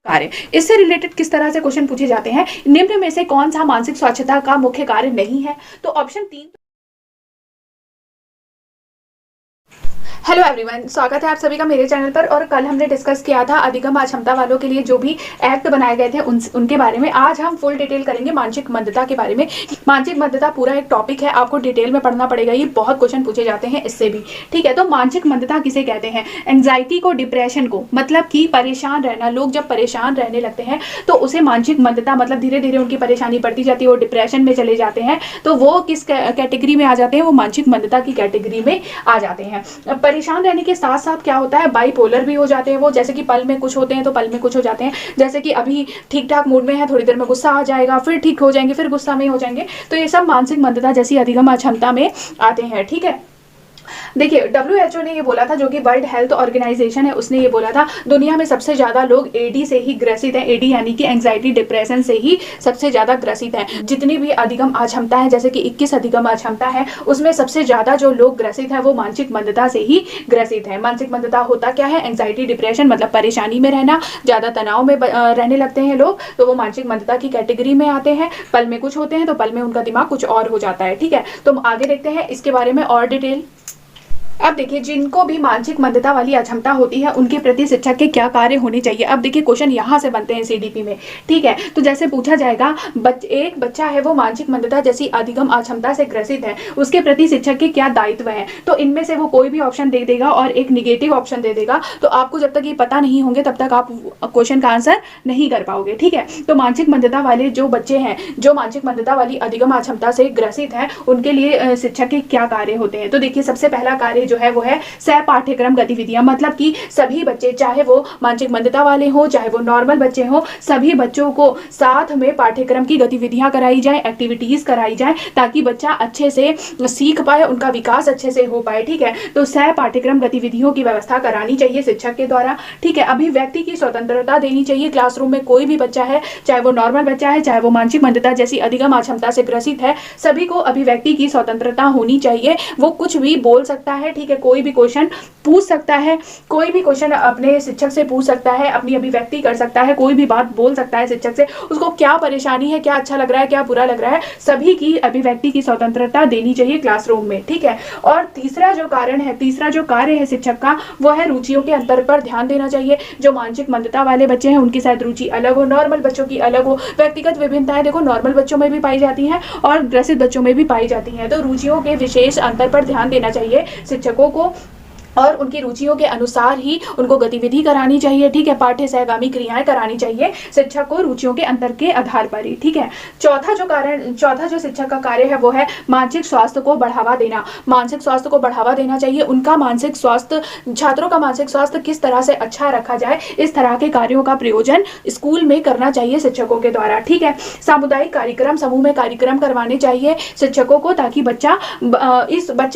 कार्य, इससे रिलेटेड किस तरह से क्वेश्चन पूछे जाते हैं, निम्न में से कौन सा मानसिक स्वच्छता का मुख्य कार्य नहीं है? तो ऑप्शन 3। हेलो एवरीवन, स्वागत है आप सभी का मेरे चैनल पर। और कल हमने डिस्कस किया था अधिगम अक्षमता वालों के लिए जो भी एक्ट बनाए गए थे उनके बारे में। आज हम फुल डिटेल करेंगे मानसिक मंदता के बारे में। मानसिक मंदता पूरा एक टॉपिक है, आपको डिटेल में पढ़ना पड़ेगा, ये बहुत क्वेश्चन पूछे जाते हैं इससे भी। ठीक है, तो मानसिक मंदता किसे कहते हैं? एंजाइटी को, डिप्रेशन को, मतलब कि परेशान रहना। लोग जब परेशान रहने लगते हैं तो उसे मानसिक मंदता, मतलब धीरे धीरे उनकी परेशानी बढ़ती जाती है, वो डिप्रेशन में चले जाते हैं। तो वो किस कैटेगरी में आ जाते हैं? वो मानसिक मंदता की कैटेगरी में आ जाते हैं। परेशान रहने के साथ साथ क्या होता है, बाइपोलर भी हो जाते हैं वो, जैसे कि पल में कुछ होते हैं तो पल में कुछ हो जाते हैं। जैसे कि अभी ठीक ठाक मूड में है, थोड़ी देर में गुस्सा आ जाएगा, फिर ठीक हो जाएंगे, फिर गुस्सा में हो जाएंगे। तो ये सब मानसिक मंदता जैसी अधिगम अक्षमता में आते हैं। ठीक है, देखिए WHO ने ये बोला था, जो कि वर्ल्ड हेल्थ ऑर्गेनाइजेशन है, उसने ये बोला था दुनिया में सबसे ज्यादा लोग एडी से ही ग्रसित हैं। एडी यानी कि एंजाइटी डिप्रेशन से ही सबसे ज्यादा ग्रसित हैं। जितनी भी अधिगम अक्षमता है, जैसे कि 21 अधिगम अक्षमता है, उसमें सबसे ज्यादा जो लोग ग्रसित है वो मानसिक मंदता से ही ग्रसित है। मानसिक मंदता होता क्या है? एंजाइटी डिप्रेशन, मतलब परेशानी में रहना, ज्यादा तनाव में रहने लगते हैं लोग, तो वो मानसिक मंदता की कैटेगरी में आते हैं। पल में कुछ होते हैं तो पल में उनका दिमाग कुछ और हो जाता है। ठीक है, तो हम आगे देखते हैं इसके बारे में और डिटेल। अब देखिए, जिनको भी मानसिक मंदता वाली अक्षमता होती है उनके प्रति शिक्षक के क्या कार्य होने चाहिए। अब देखिए, क्वेश्चन यहाँ से बनते हैं CDP में। ठीक है, तो जैसे पूछा जाएगा, एक बच्चा है वो मानसिक मंदता जैसी अधिगम अक्षमता से ग्रसित है, उसके प्रति शिक्षक के क्या दायित्व है? तो इनमें से वो कोई भी ऑप्शन दे देगा और एक निगेटिव ऑप्शन दे देगा। तो आपको जब तक ये पता नहीं होंगे तब तक आप क्वेश्चन का आंसर नहीं कर पाओगे। ठीक है, तो मानसिक मंदता वाले जो बच्चे हैं, जो मानसिक मंदता वाली अधिगम अक्षमता से ग्रसित हैं, उनके लिए शिक्षक के क्या कार्य होते हैं? तो देखिए, सबसे पहला कार्य जो है वो है सह पाठ्यक्रम गतिविधियां। मतलब कि सभी बच्चे, चाहे वो मानसिक मंदता वाले हो चाहे वो नॉर्मल बच्चे हो, सभी बच्चों को साथ में पाठ्यक्रम की गतिविधियां कराई जाए, एक्टिविटीज कराई जाए, ताकि बच्चा अच्छे से सीख पाए, उनका विकास अच्छे से हो पाए। ठीक है, तो सह पाठ्यक्रम गतिविधियों की व्यवस्था करानी चाहिए शिक्षक के द्वारा। ठीक है, अभिव्यक्ति की स्वतंत्रता देनी चाहिए। क्लासरूम में कोई भी बच्चा है, चाहे वो नॉर्मल बच्चा है चाहे वो मानसिक मंदता जैसी अधिगम अक्षमता से ग्रसित है, सभी को अभिव्यक्ति की स्वतंत्रता होनी चाहिए। वो कुछ भी बोल सकता है। ठीक है, कोई भी क्वेश्चन पूछ सकता है, कोई भी क्वेश्चन अपने शिक्षक से पूछ सकता है, अपनी अभिव्यक्ति कर सकता है, कोई भी बात बोल सकता है शिक्षक से। उसको क्या परेशानी है, क्या अच्छा लग रहा है, क्या बुरा लग रहा है, सभी की अभिव्यक्ति की स्वतंत्रता देनी चाहिए क्लासरूम में। ठीक है, और तीसरा जो कार्य है शिक्षक का, वो है रुचियों के अंतर पर ध्यान देना चाहिए। जो मानसिक मंदता वाले बच्चे हैं उनकी शायद रुचि अलग हो, नॉर्मल बच्चों की अलग हो। व्यक्तिगत विभिन्नताएं देखो नॉर्मल बच्चों में भी पाई जाती हैं और ग्रसित बच्चों में भी पाई जाती हैं। तो रुचियों के विशेष अंतर पर ध्यान देना चाहिए शिक्षकों को, और उनकी रुचियों के अनुसार ही उनको गतिविधि करानी चाहिए। ठीक है, पाठ्य सहगामी क्रियाएं करानी चाहिए शिक्षक को, रुचियों के अंतर के आधार पर ही। ठीक है, चौथा जो शिक्षक का कार्य है वो है मानसिक स्वास्थ्य को बढ़ावा देना। मानसिक स्वास्थ्य को बढ़ावा देना चाहिए। उनका मानसिक स्वास्थ्य, छात्रों का मानसिक स्वास्थ्य किस तरह से अच्छा रखा जाए, इस तरह के कार्यों का प्रयोजन स्कूल में करना चाहिए शिक्षकों के द्वारा। ठीक है, सामुदायिक कार्यक्रम, समूह में कार्यक्रम करवाने चाहिए शिक्षकों को, ताकि बच्चा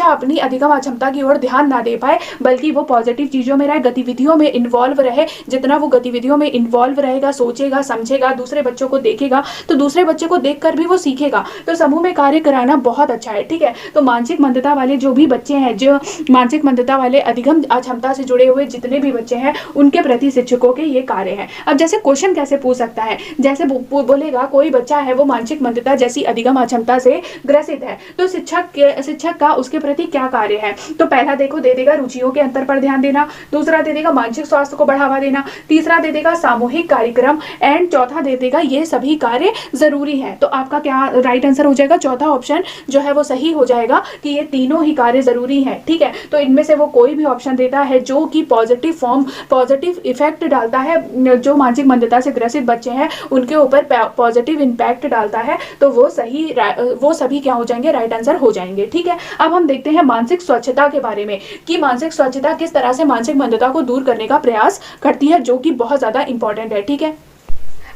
अपनी अधिगम अक्षमता की ओर ध्यान ना दे पाए, बल्कि वो पॉजिटिव चीजों में रहे, गतिविधियों में इन्वॉल्व रहे। जितना वो गतिविधियों में इन्वॉल्व रहेगा, सोचेगा, समझेगा, दूसरे बच्चों को देखेगा, तो दूसरे बच्चे को देखकर भी वो सीखेगा। तो समूह में कार्य कराना बहुत अच्छा है। ठीक है, तो मानसिक मंदता वाले जो भी बच्चे हैं, जो मानसिक मंदता वाले अधिगम अक्षमता से जुड़े हुए जितने भी बच्चे हैं, उनके प्रति शिक्षकों के ये कार्य है। अब जैसे क्वेश्चन कैसे पूछ सकता है, जैसे बोलेगा कोई बच्चा है वो मानसिक मंदता जैसी अधिगम अक्षमता से ग्रसित है, तो शिक्षक का उसके प्रति क्या कार्य है? तो पहला देखो, दे देगा रुचियों के अंतर पर ध्यान देना, दूसरा दे देगा मानसिक स्वास्थ्य को बढ़ावा देना, तीसरा दे देगा सामूहिक कार्यक्रम, एंड चौथा दे देगा ये सभी कार्य जरूरी है। तो आपका क्या राइट आंसर हो जाएगा? चौथा ऑप्शन जो है वो सही हो जाएगा कि ये तीनों ही कार्य जरूरी है। ठीक है, तो इनमें से वो कोई भी ऑप्शन देता है जो कि पॉजिटिव इफेक्ट डालता है, जो मानसिक मंदता से ग्रसित बच्चे हैं उनके ऊपर पॉजिटिव इंपैक्ट डालता है, तो वो सभी क्या हो जाएंगे? राइट आंसर हो जाएंगे। ठीक है, अब हम देखते हैं मानसिक स्वच्छता के बारे में कि मानसिक स्वच्छता किस तरह से मानसिक मंदता को दूर करने का प्रयास करती है, जो कि बहुत ज्यादा इंपॉर्टेंट है। ठीक है,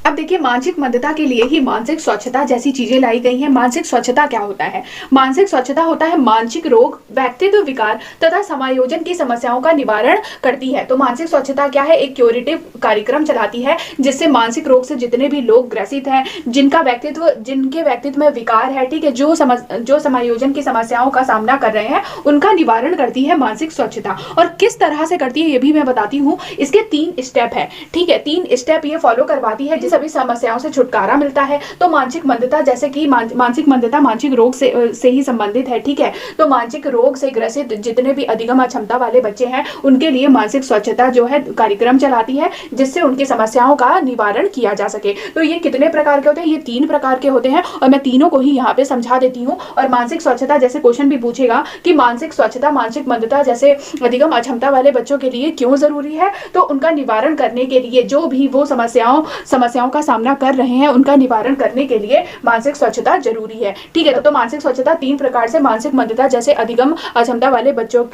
अब देखिए, मानसिक मंदता के लिए ही मानसिक स्वच्छता जैसी चीजें लाई गई हैं। मानसिक स्वच्छता क्या होता है? मानसिक स्वच्छता होता है मानसिक रोग, व्यक्तित्व विकार तथा समायोजन की समस्याओं का निवारण करती है। तो मानसिक स्वच्छता क्या है? एक क्यूरेटिव कार्यक्रम चलाती है जिससे मानसिक रोग से जितने भी लोग ग्रसित हैं, जिनके व्यक्तित्व में विकार है, ठीक है, जो समायोजन की समस्याओं का सामना कर रहे हैं, उनका निवारण करती है मानसिक स्वच्छता। और किस तरह से करती है ये भी मैं बताती हूँ। इसके 3 स्टेप है, ठीक है, 3 स्टेप ये फॉलो करवाती है जिस सभी समस्याओं से छुटकारा मिलता है। तो मानसिक मंदता, जैसे कि मानसिक मंदता मानसिक रोग से ही संबंधित है, ठीक है। तो मानसिक रोग से ग्रसित जितने भी अधिगम अक्षमता वाले बच्चे हैं, उनके लिए मानसिक स्वच्छता जो है कार्यक्रम चलाती है जिससे उनकी समस्याओं का निवारण किया जा सके। तो ये कितने प्रकार के होते हैं? ये 3 प्रकार के होते हैं और मैं तीनों को ही यहाँ पे समझा देती हूँ। और मानसिक स्वच्छता जैसे क्वेश्चन भी पूछेगा कि मानसिक स्वच्छता मानसिक मंदता जैसे अधिगम अक्षमता वाले बच्चों के लिए क्यों जरूरी है, तो उनका निवारण करने के लिए, जो भी वो समस्याओं का सामना कर रहे हैं, उनका निवारण करने के लिए मानसिक स्वच्छता जरूरी है, ठीक है। तो मानसिक स्वच्छता 3 प्रकार से मानसिक मंदता जैसे अधिगम अक्षमता वाले बच्चों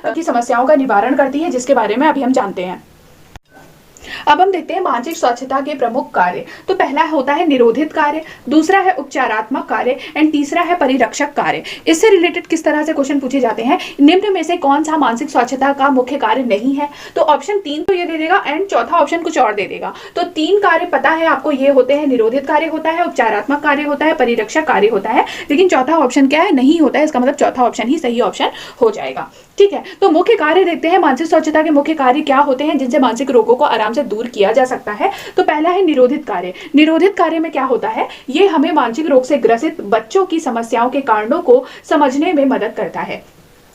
की समस्याओं का निवारण करती है, जिसके बारे में अभी हम जानते हैं। अब हम देखते हैं मानसिक स्वच्छता के प्रमुख कार्य। तो पहला होता है निरोधित कार्य, दूसरा है उपचारात्मक कार्य एंड तीसरा है परिरक्षक कार्य। इससे रिलेटेड किस तरह से क्वेश्चन पूछे जाते हैं? निम्न में से कौन सा मानसिक स्वच्छता का मुख्य कार्य नहीं है? तो ऑप्शन 3 तो ये दे देगा एंड चौथा ऑप्शन कुछ और दे देगा। तो 3 कार्य पता है आपको, ये होते हैं निरोधित कार्य होता है, उपचारात्मक कार्य होता है, परिरक्षक कार्य होता है, लेकिन चौथा ऑप्शन क्या है? नहीं होता है। इसका मतलब चौथा ऑप्शन ही सही ऑप्शन हो जाएगा, ठीक है। तो मुख्य कार्य देखते हैं, मानसिक स्वच्छता के मुख्य कार्य क्या होते हैं जिनसे मानसिक रोगों को आराम से दूर किया जा सकता है। तो पहला है निरोधित कार्य। निरोधित कार्य में क्या होता है? ये हमें मानसिक रोग से ग्रसित बच्चों की समस्याओं के कारणों को समझने में मदद करता है।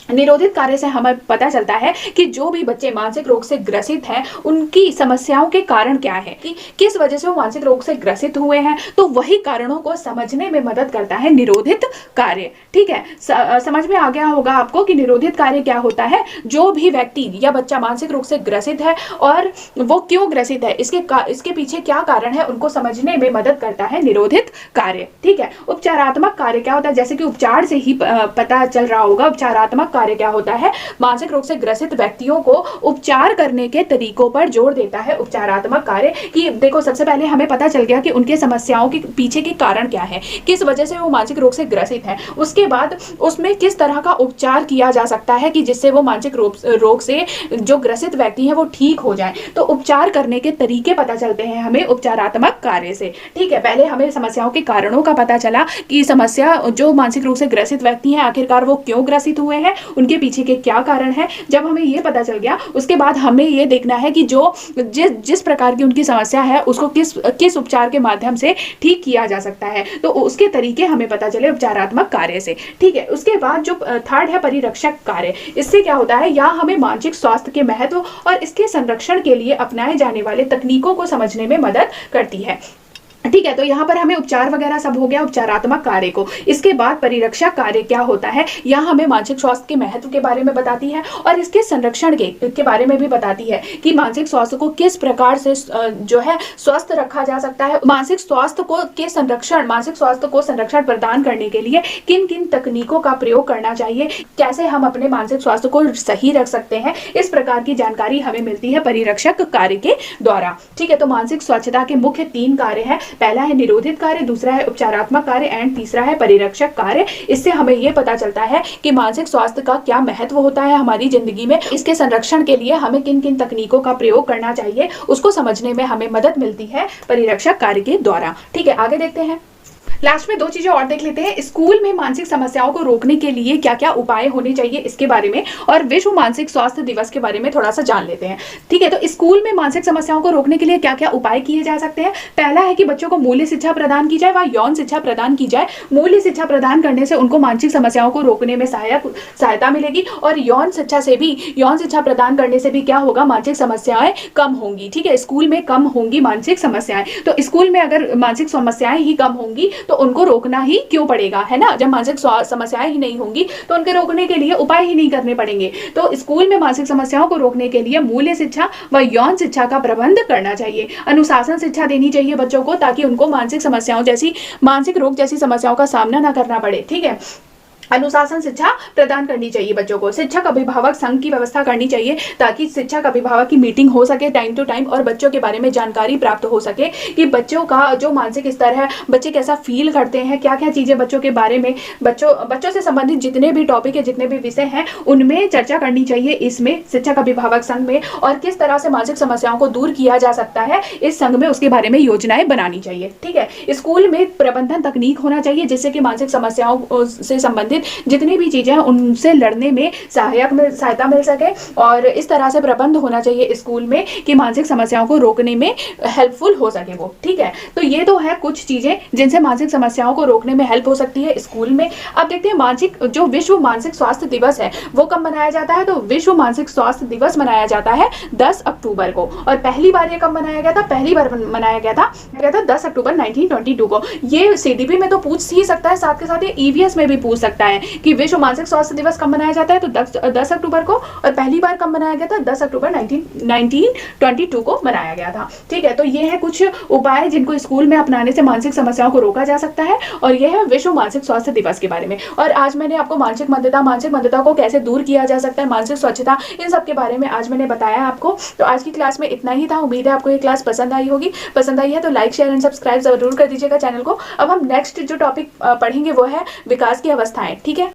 निरोधित कार्य से हमें पता चलता है कि जो भी बच्चे मानसिक रोग से ग्रसित हैं, उनकी समस्याओं के कारण क्या है, कि किस वजह से वो मानसिक रोग से ग्रसित हुए हैं। तो वही कारणों को समझने में मदद करता है निरोधित कार्य, ठीक है। समझ में आ गया होगा आपको कि निरोधित कार्य क्या होता है। जो भी व्यक्ति या बच्चा मानसिक रोग से ग्रसित है और वो क्यों ग्रसित है, इसके पीछे क्या कारण है, उनको समझने में मदद करता है निरोधित कार्य, ठीक है। उपचारात्मक कार्य क्या होता है? जैसे कि उपचार से ही पता चल रहा होगा, उपचारात्मक कार्य क्या होता है? मानसिक रोग से ग्रसित व्यक्तियों को उपचार करने के तरीकों पर जोर देता है उपचारात्मक कार्य। कि देखो, सबसे पहले हमें पता चल गया कि उनके समस्याओं के पीछे के कारण क्या है, किस वजह से वो मानसिक रोग से ग्रसित है। उसके बाद उसमें किस तरह का उपचार किया जा सकता है कि जिससे वो मानसिक रोग से जो ग्रसित व्यक्ति है वो ठीक हो जाए। तो उपचार करने के तरीके पता चलते हैं हमें उपचारात्मक कार्य से, ठीक है। पहले हमें समस्याओं के कारणों का पता चला कि समस्या, जो मानसिक रोग से ग्रसित व्यक्ति हैं, आखिरकार वो क्यों ग्रसित हुए हैं, उनके पीछे के क्या कारण है। जब हमें ये पता चल गया, उसके बाद हमें ये देखना है कि जो जिस प्रकार की उनकी समस्या है उसको किस उपचार के माध्यम से ठीक किया जा सकता है। तो उसके तरीके हमें पता चले उपचारात्मक कार्य से, ठीक है। उसके बाद जो थर्ड है परिरक्षक कार्य। इससे क्या होता है? यहाँ हमें मानसिक स्वास्थ्य के महत्व और इसके संरक्षण के लिए अपनाए जाने वाले तकनीकों को समझने में मदद करती है, ठीक है। तो यहाँ पर हमें उपचार वगैरह सब हो गया उपचारात्मक कार्य को। इसके बाद परिरक्षक कार्य क्या होता है? यहाँ हमें मानसिक स्वास्थ्य के महत्व के बारे में बताती है और इसके संरक्षण के बारे में भी बताती है कि मानसिक स्वास्थ्य को किस प्रकार से जो है स्वस्थ रखा जा सकता है। मानसिक स्वास्थ्य को संरक्षण प्रदान करने के लिए किन किन तकनीकों का प्रयोग करना चाहिए, कैसे हम अपने मानसिक स्वास्थ्य को सही रख सकते हैं, इस प्रकार की जानकारी हमें मिलती है परिरक्षक कार्य के द्वारा, ठीक है। तो मानसिक स्वच्छता के मुख्य 3 कार्य है। पहला है निरोधित कार्य, दूसरा है उपचारात्मक कार्य एंड तीसरा है परिरक्षक कार्य। इससे हमें यह पता चलता है कि मानसिक स्वास्थ्य का क्या महत्व होता है हमारी जिंदगी में, इसके संरक्षण के लिए हमें किन किन तकनीकों का प्रयोग करना चाहिए, उसको समझने में हमें मदद मिलती है परिरक्षक कार्य के द्वारा, ठीक है। आगे देखते हैं। लास्ट में 2 चीजें और देख लेते हैं। स्कूल में मानसिक समस्याओं को रोकने के लिए क्या क्या उपाय होने चाहिए इसके बारे में, और विश्व मानसिक स्वास्थ्य दिवस के बारे में थोड़ा सा जान लेते हैं, ठीक है। तो स्कूल में मानसिक समस्याओं को रोकने के लिए क्या क्या उपाय किए जा सकते हैं? पहला है कि बच्चों को मूल्य शिक्षा प्रदान की जाए व यौन शिक्षा प्रदान की जाए। मूल्य शिक्षा प्रदान करने से उनको मानसिक समस्याओं को रोकने में सहायता मिलेगी, और यौन शिक्षा प्रदान करने से भी क्या होगा? मानसिक समस्याएं कम होंगी, ठीक है। स्कूल में कम होंगी मानसिक समस्याएं। तो स्कूल में अगर मानसिक समस्याएं ही कम होंगी तो उनको रोकना ही क्यों पड़ेगा, है ना। जब मानसिक समस्याएं ही नहीं होंगी तो उनके रोकने के लिए उपाय ही नहीं करने पड़ेंगे। तो स्कूल में मानसिक समस्याओं को रोकने के लिए मूल्य शिक्षा व यौन शिक्षा का प्रबंध करना चाहिए। अनुशासन शिक्षा देनी चाहिए बच्चों को, ताकि उनको मानसिक रोग जैसी समस्याओं का सामना ना करना पड़े, ठीक है। अनुशासन शिक्षा प्रदान करनी चाहिए बच्चों को। शिक्षक अभिभावक संघ की व्यवस्था करनी चाहिए ताकि शिक्षक अभिभावक की मीटिंग हो सके टाइम टू टाइम और बच्चों के बारे में जानकारी प्राप्त हो सके कि बच्चों का जो मानसिक स्तर है, बच्चे कैसा फील करते हैं, क्या क्या चीज़ें बच्चों के बारे में, बच्चों से संबंधित जितने भी टॉपिक है, जितने भी विषय हैं, उनमें चर्चा करनी चाहिए इसमें शिक्षक अभिभावक संघ में। और किस तरह से मानसिक समस्याओं को दूर किया जा सकता है इस संघ में, उसके बारे में योजनाएं बनानी चाहिए। ठीक है, स्कूल में प्रबंधन तकनीक होना चाहिए जिससे कि मानसिक समस्याओं से संबंधित जितनी भी चीजें हैं उनसे लड़ने में सहायता मिल सके। और इस तरह से प्रबंध होना चाहिए स्कूल में कि मानसिक समस्याओं को रोकने में हेल्पफुल हो सके वो। ठीक है, तो ये तो है कुछ चीजें जिनसे मानसिक समस्याओं को रोकने में हेल्प हो सकती है स्कूल में। अब देखते हैं जो विश्व मानसिक स्वास्थ्य दिवस है वो कब मनाया जाता है। तो विश्व मानसिक स्वास्थ्य दिवस मनाया जाता है 10 अक्टूबर को। और पहली बार ये कब मनाया गया था? पहली बार मनाया गया था 10 अक्टूबर 1922 को। ये सीडीपी में तो पूछ ही सकता है, साथ के साथ ये ईवीएस में भी पूछ सकता है कि विश्व मानसिक स्वास्थ्य दिवस कब मनाया जाता है। तो 10 अक्टूबर को। और पहली बार कब मनाया गया था? 10 अक्टूबर 1922 को मनाया गया था। ठीक है, तो ये है कुछ उपाय जिनको स्कूल में अपनाने से मानसिक समस्याओं को रोका जा सकता है। और यह है विश्व मानसिक स्वास्थ्य दिवस के बारे में। और आज मैंने आपको मानसिक मंदता को कैसे दूर किया जा सकता है, मानसिक स्वच्छता, इन सब के बारे में आज मैंने बताया आपको। तो आज की क्लास में इतना ही था। उम्मीद है आपको ये क्लास पसंद आई होगी। पसंद आई है तो लाइक, शेयर एंड सब्सक्राइब जरूर कर दीजिएगा चैनल को। अब हम नेक्स्ट जो टॉपिक पढ़ेंगे वो है विकास की अवस्थाएं। ठीक है।